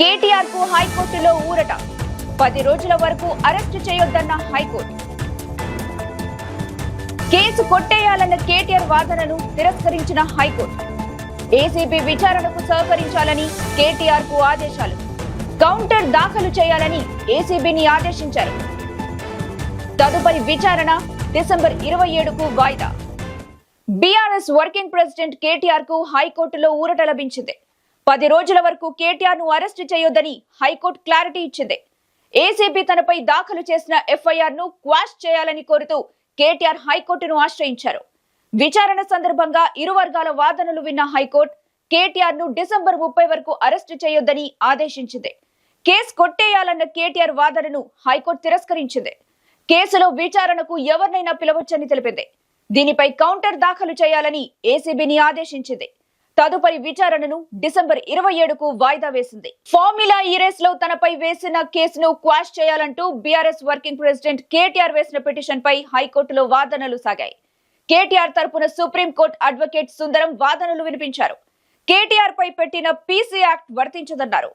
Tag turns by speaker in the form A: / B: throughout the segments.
A: కేటీఆర్ కు హైకోర్టులో ఊరట 10 రోజుల వరకు అరెస్టు చేయొద్దన్న హైకోర్టు. కేసు కొట్టేయాలన్న కేటీఆర్ వాదనను తిరస్కరించిన హైకోర్టు. ఏసీబీ విచారణకు సహకరించాలని కేటీఆర్ కు ఆదేశాలు. కౌంటర్ దాఖలు చేయాలని ఏసీబీని ఆదేశించారు. తదుపరి విచారణ డిసెంబర్ 27కు వాయిదా. బీఆర్ఎస్ వర్కింగ్ ప్రెసిడెంట్ కేటీఆర్ కు హైకోర్టులో ఊరట లభించింది. 10 రోజుల వరకు కేటీఆర్ ను అరెస్టు చేయొద్దని హైకోర్టు క్లారిటీ ఇచ్చింది. ఏసీబీ తనపై దాఖలు చేసిన ఎఫ్ఐఆర్ ను క్వాష్ చేయాలని కోరుతూ కేటీఆర్ హైకోర్టును ఆశ్రయించారు. విచారణ సందర్భంగా ఇరు వర్గాల వాదనలు విన్న హైకోర్టు కేటీఆర్ ను డిసెంబర్ 30 వరకు అరెస్టు చేయొద్దని ఆదేశించింది. కేసు కొట్టేయాలన్న కేటీఆర్ వాదనను హైకోర్టు తిరస్కరించింది. కేసులో విచారణకు ఎవరినైనా పిలవచ్చని తెలిపింది. దీనిపై కౌంటర్ దాఖలు చేయాలని ఏసీబీని ఆదేశించింది. తదుపరి విచారణను డిసెంబర్ 27కు వాయిదా వేసింది. ఫార్ములా ఈ రేస్ లో తనపై వేసిన కేసును క్వాష్ చేయాలంటూ బీఆర్ఎస్ వర్కింగ్ ప్రెసిడెంట్ కేటీఆర్ వేసిన పిటిషన్ పై హైకోర్టులో వాదనలు సాగాయి. కేటీఆర్ తరపున సుప్రీంకోర్టు అడ్వకేట్ సుందరం వాదనలు వినిపించారు. కేటీఆర్ పై పెట్టిన పీసీ యాక్ట్ వర్తించదన్నారు.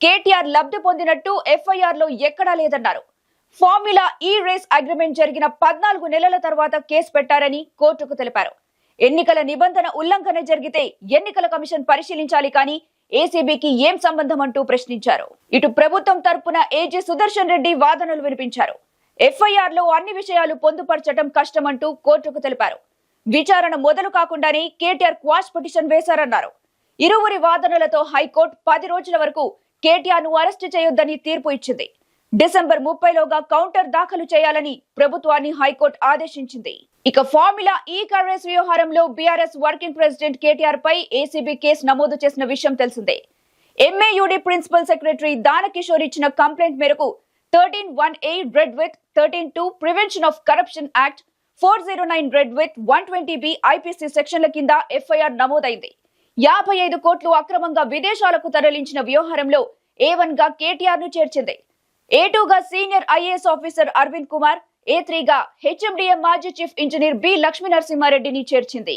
A: కేటీఆర్ లబ్ధి పొందినట్టు ఎఫ్ఐఆర్ లో ఎక్కడా లేదన్నారు. ఫార్ములా ఈ రేస్ అగ్రిమెంట్ జరిగిన 14 నెలల తర్వాత కేసు పెట్టారని కోర్టుకు తెలిపారు. ఎన్నికల నిబంధన ఉల్లంఘన జరిగితే ఎన్నికల కమిషన్ పరిశీలించాలి కానీ ఏసీబీకి ఏం సంబంధం అంటూ ప్రశ్నించారు. ఇటు ప్రభుత్వం తరపున ఏజీ సుదర్శన్ రెడ్డి వాదనలు వినిపించారు. ఎఫ్ఐఆర్ లో అన్ని విషయాలు పొందుపరచడం కష్టమంటూ కోర్టుకు తెలిపారు. విచారణ మొదలు కాకుండానే కేటీఆర్ క్వాష్ పిటిషన్ వేశారన్నారు. ఇరువురి వాదనలతో హైకోర్టు 10 రోజుల వరకు కేటీఆర్ ను అరెస్టు చేయొద్దని తీర్పు ఇచ్చింది. డిసెంబర్ 30లోగా కౌంటర్ దాఖలు చేయాలని ప్రభుత్వాన్ని హైకోర్టు ఆదేశించింది. ఇక ఫార్ములా ఈ కార్ రేస్ వ్యవహారంలో బీఆర్ఎస్ వర్కింగ్ ప్రెసిడెంట్ కేటీఆర్ పై ఏసీబీ కేసు నమోదు చేసిన విషయం తెలిసిందే. ఎంఏయుడి ప్రిన్సిపల్ సెక్రటరీ దానకిషోర్ ఇచ్చిన కంప్లైంట్ మేరకు 13(1)(a) red with 13(2) prevention of corruption act, 409 red with 120(b) IPC సెక్షన్ల కింద ఎఫ్ఐఆర్ నమోదైంది. 55 కోట్లు అక్రమంగా విదేశాలకు తరలించిన వ్యవహారంలో A1 గా కేటీఆర్ ను చేర్చింది. A2 గా senior IAS officer Arvind Kumar, A3 గా హెచ్ఎండిఏ మాజీ చీఫ్ ఇంజనీర్ బి లక్ష్మీనరసింహారెడ్డిని చేర్చింది.